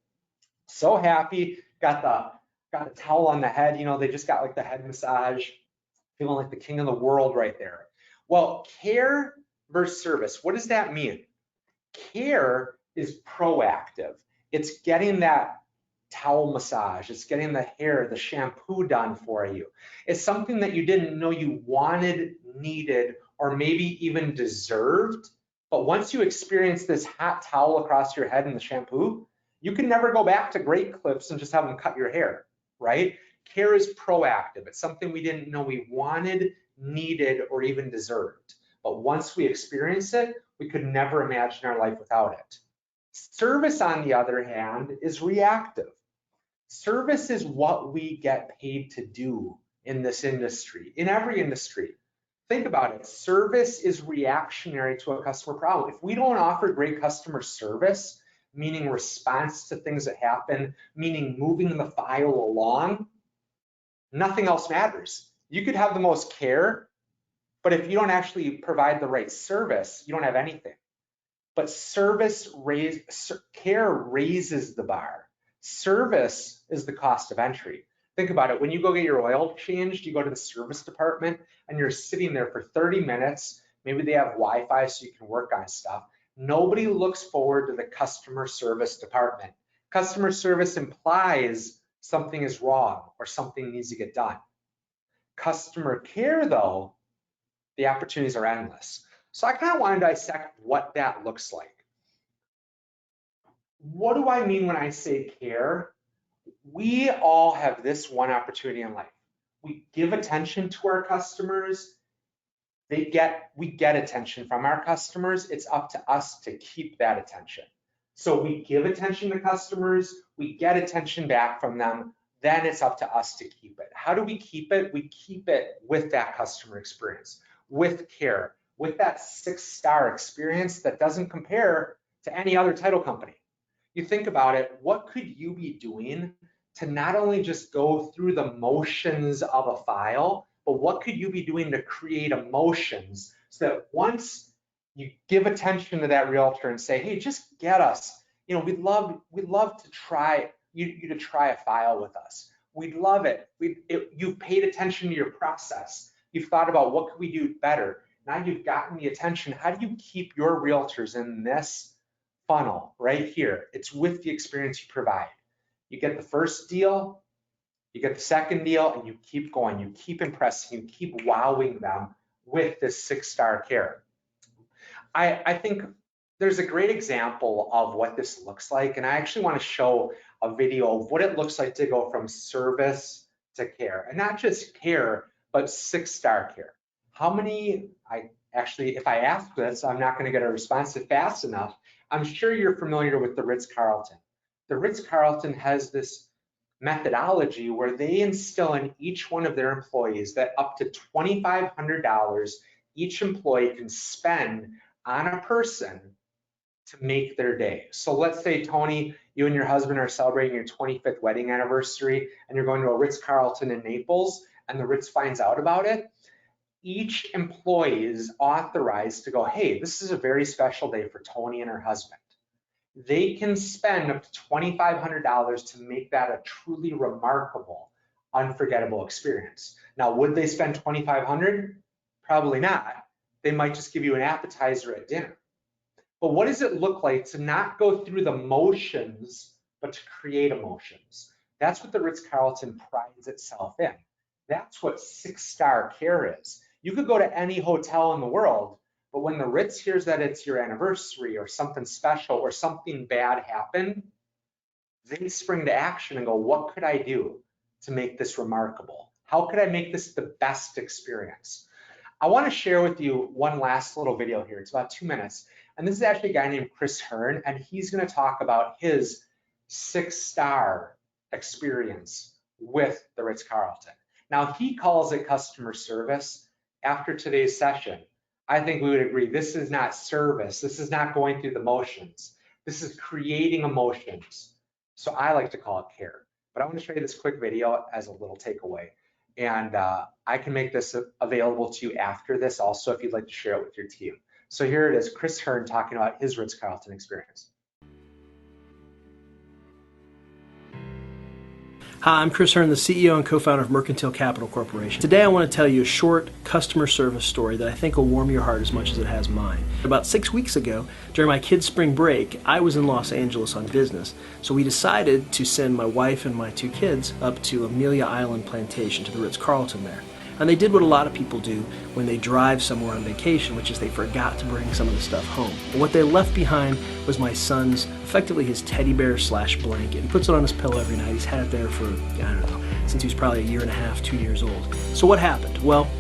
So happy, got a towel on the head, you know, they just got like the head massage, feeling like the king of the world right there. Well, care versus service, what does that mean? Care is proactive. It's getting that towel massage, it's getting the hair, the shampoo done for you. It's something that you didn't know you wanted, needed, or maybe even deserved. But once you experience this hot towel across your head and the shampoo, you can never go back to Great Clips and just have them cut your hair, right? Care is proactive. It's something we didn't know we wanted, needed, or even deserved. But once we experience it, we could never imagine our life without it. Service, on the other hand, is reactive. Service is what we get paid to do in this industry, in every industry. Think about it. Service is reactionary to a customer problem. If we don't offer great customer service, meaning response to things that happen, meaning moving the file along, nothing else matters. You could have the most care, but if you don't actually provide the right service, you don't have anything. But care raises the bar. Service is the cost of entry. Think about it. When you go get your oil changed, you go to the service department and you're sitting there for 30 minutes. Maybe they have Wi-Fi so you can work on stuff. Nobody looks forward to the customer service department. Customer service implies something is wrong or something needs to get done. Customer care, though, the opportunities are endless. So I kind of want to dissect what that looks like. What do I mean when I say care? We all have this one opportunity in life. We give attention to our customers. We get attention from our customers. It's up to us to keep that attention. So we give attention to customers, we get attention back from them, then it's up to us to keep it. How do we keep it? We keep it with that customer experience, with care, with that 6-star experience that doesn't compare to any other title company. You think about it, what could you be doing to not only just go through the motions of a file, but what could you be doing to create emotions so that once you give attention to that realtor and say, hey, just get us, you know, we'd love to try you to try a file with us. We'd love it. You've paid attention to your process. You've thought about what could we do better. Now you've gotten the attention. How do you keep your realtors in this funnel right here? It's with the experience you provide. You get the first deal, you get the second deal, and you keep going. You keep impressing, you keep wowing them with this 6-star care. I think there's a great example of what this looks like, and I actually want to show a video of what it looks like to go from service to care, and not just care, but 6-star care. How many, if I ask this, I'm not going to get a response fast enough. I'm sure you're familiar with the Ritz-Carlton. The Ritz-Carlton has this methodology where they instill in each one of their employees that up to $2,500 each employee can spend on a person to make their day. So let's say, Toni, you and your husband are celebrating your 25th wedding anniversary and you're going to a Ritz-Carlton in Naples and the Ritz finds out about it. Each employee is authorized to go, hey, this is a very special day for Toni and her husband. They can spend up to $2,500 to make that a truly remarkable, unforgettable experience. Now, would they spend $2,500? Probably not. They might just give you an appetizer at dinner. But what does it look like to not go through the motions, but to create emotions? That's what the Ritz-Carlton prides itself in. That's what 6-star care is. You could go to any hotel in the world, but when the Ritz hears that it's your anniversary or something special or something bad happened, they spring to action and go, what could I do to make this remarkable? How could I make this the best experience? I want to share with you one last little video here. It's about 2 minutes. And this is actually a guy named Hurn, and he's going to talk about his 6-star experience with the Ritz-Carlton. Now, he calls it customer service. After today's session, I think we would agree this is not service. This is not going through the motions. This is creating emotions. So I like to call it care. But I want to show you this quick video as a little takeaway. And I can make this available to you after this also if you'd like to share it with your team. So here it is, Hurn talking about his Ritz-Carlton experience. Hi, I'm Hurn, the CEO and co-founder of Mercantile Capital Corporation. Today I want to tell you a short customer service story that I think will warm your heart as much as it has mine. About 6 weeks ago, during my kids' spring break, I was in Los Angeles on business. So we decided to send my wife and my 2 kids up to Amelia Island Plantation to the Ritz-Carlton there. And they did what a lot of people do when they drive somewhere on vacation, which is they forgot to bring some of the stuff home. But what they left behind was my son's, effectively his teddy bear / blanket. He puts it on his pillow every night. He's had it there for, I don't know, since he was probably 1.5 years, 2 years old. So what happened? Well,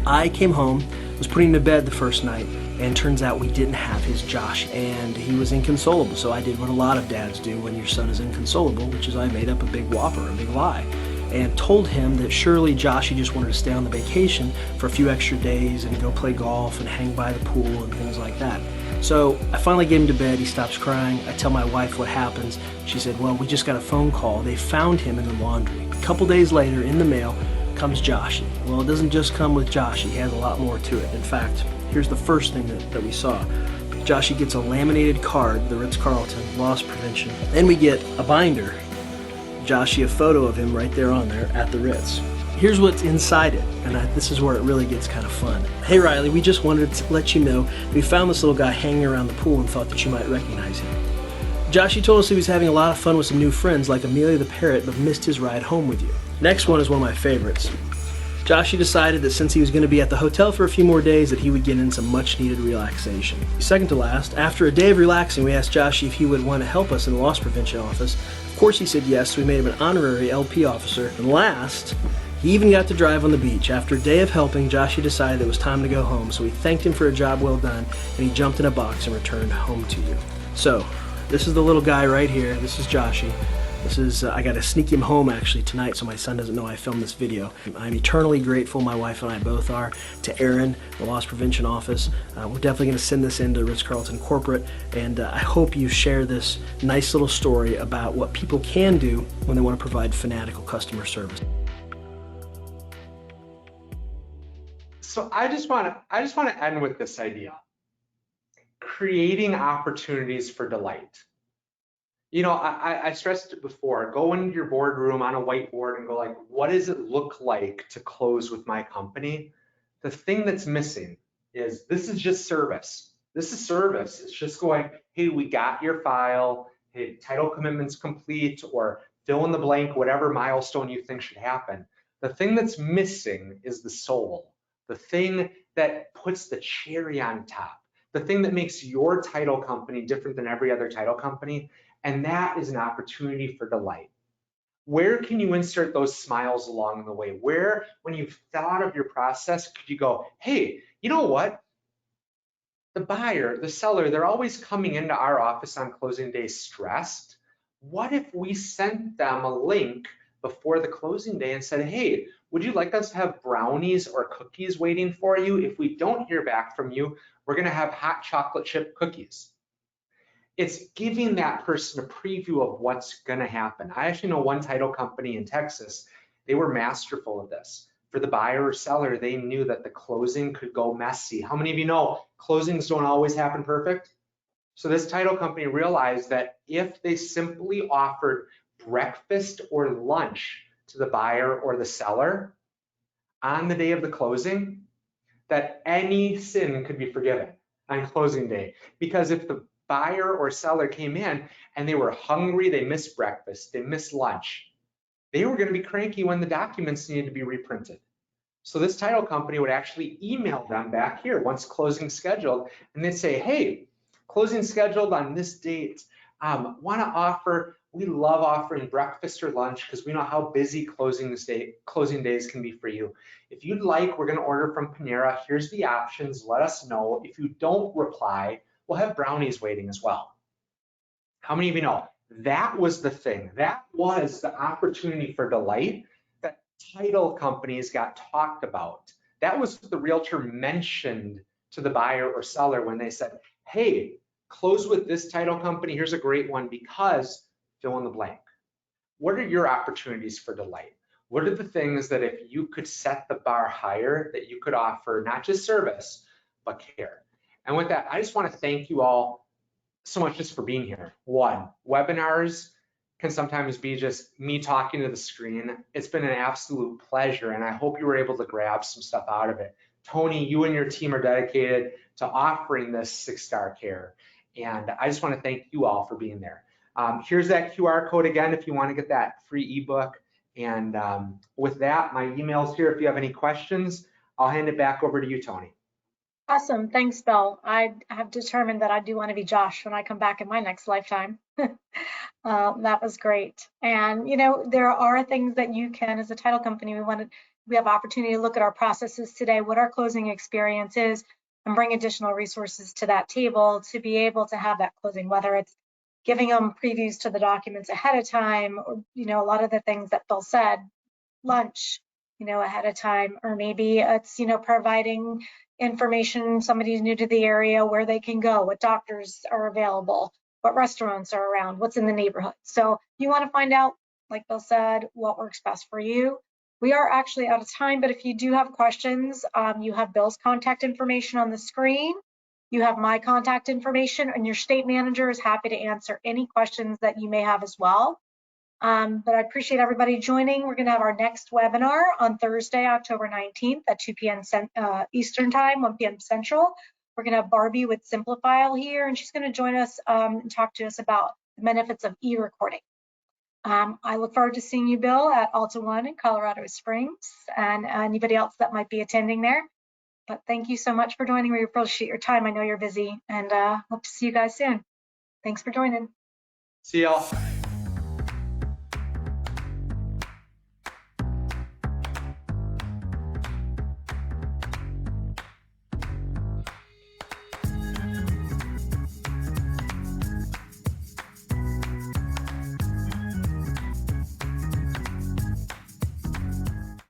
I came home, was putting him to bed the first night, and turns out we didn't have his Josh, and he was inconsolable. So I did what a lot of dads do when your son is inconsolable, which is I made up a big whopper, a big lie, and told him that surely Joshy just wanted to stay on the vacation for a few extra days and go play golf and hang by the pool and things like that. So I finally gave him to bed. He stops crying. I tell my wife what happens. She said, well, we just got a phone call. They found him in the laundry. A couple days later, in the mail, comes Joshy. Well, it doesn't just come with Joshy. He has a lot more to it. In fact, here's the first thing that we saw. Joshy gets a laminated card, the Ritz-Carlton, loss prevention. Then we get a binder. Joshy, a photo of him right there on there at the Ritz. Here's what's inside it, and this is where it really gets kind of fun. Hey Riley, we just wanted to let you know we found this little guy hanging around the pool and thought that you might recognize him. Joshy told us he was having a lot of fun with some new friends like Amelia the parrot, but missed his ride home with you. Next one is one of my favorites. Joshy decided that since he was going to be at the hotel for a few more days that he would get in some much needed relaxation. Second to last, after a day of relaxing, we asked Joshy if he would want to help us in the loss prevention office. Of course he said yes, so we made him an honorary LP officer. And last, he even got to drive on the beach. After a day of helping, Joshy decided it was time to go home, so we thanked him for a job well done, and he jumped in a box and returned home to you. So, this is the little guy right here. This is Joshy. This is, I got to sneak him home actually tonight so my son doesn't know I filmed this video. I'm eternally grateful, my wife and I both are, to Aaron, the loss prevention office. We're definitely going to send this into Ritz-Carlton Corporate, and I hope you share this nice little story about what people can do when they want to provide fanatical customer service. So I just want to end with this idea. Creating opportunities for delight. You know, I stressed it before, go into your boardroom on a whiteboard and go like, what does it look like to close with my company? The thing that's missing is this is just service. This is service. It's just going, hey, we got your file. hey, title commitment's complete, or fill in the blank, whatever milestone you think should happen. The thing that's missing is the soul, the thing that puts the cherry on top, the thing that makes your title company different than every other title company, and that is an opportunity for delight. Where can you insert those smiles along the way? Where, when you've thought of your process, could you go, hey, you know what? The buyer, the seller, they're always coming into our office on closing day stressed. What if we sent them a link before the closing day and said, hey, would you like us to have brownies or cookies waiting for you? If we don't hear back from you, we're gonna have hot chocolate chip cookies. It's giving that person a preview of what's gonna happen. I actually know one title company in Texas, they were masterful of this. For the buyer or seller, they knew that the closing could go messy. How many of you know closings don't always happen perfect? So this title company realized that if they simply offered breakfast or lunch to the buyer or the seller on the day of the closing, that any sin could be forgiven on closing day. Because if the buyer or seller came in and they were hungry, they missed breakfast, they missed lunch, they were going to be cranky when the documents needed to be reprinted. So this title company would actually email them back here once closing scheduled, and they'd say, hey, closing scheduled on this date. Want to offer, we love offering breakfast or lunch because we know how busy closing days can be for you. If you'd like, we're going to order from Panera. Here's the options. Let us know. If you don't reply, we'll have brownies waiting as well. How many of you know that was the thing? That was the opportunity for delight that title companies got talked about. That was the realtor mentioned to the buyer or seller when they said, hey, close with this title company. Here's a great one because fill in the blank. What are your opportunities for delight? What are the things that if you could set the bar higher, that you could offer not just service, but care? And with that, I just want to thank you all so much just for being here. One, webinars can sometimes be just me talking to the screen. It's been an absolute pleasure, and I hope you were able to grab some stuff out of it. Toni, you and your team are dedicated to offering this 6-star care, and I just want to thank you all for being there. Here's that QR code again if you want to get that free ebook. And with that, my email's here. If you have any questions, I'll hand it back over to you, Toni. Awesome. Thanks, Bill. I have determined that I do want to be Josh when I come back in my next lifetime. That was great. And, you know, there are things that you can, as a title company, we have opportunity to look at our processes today, what our closing experience is, and bring additional resources to that table to be able to have that closing, whether it's giving them previews to the documents ahead of time, or, you know, a lot of the things that Bill said, lunch, you know, ahead of time, or maybe it's, you know, providing information, somebody's new to the area, where they can go, what doctors are available, what restaurants are around, what's in the neighborhood. So you want to find out, like Bill said, what works best for you. We are actually out of time, but if you do have questions, you have Bill's contact information on the screen. You have my contact information, and your state manager is happy to answer any questions that you may have as well. But I appreciate everybody joining. We're going to have our next webinar on Thursday, October 19th at 2 p.m. Eastern Time, 1 p.m. Central. We're going to have Barbie with Simplifile here, and she's going to join us and talk to us about the benefits of e-recording. I look forward to seeing you, Bill, at Alta One in Colorado Springs, and anybody else that might be attending there. But thank you so much for joining. We appreciate your time. I know you're busy, and hope to see you guys soon. Thanks for joining. See y'all.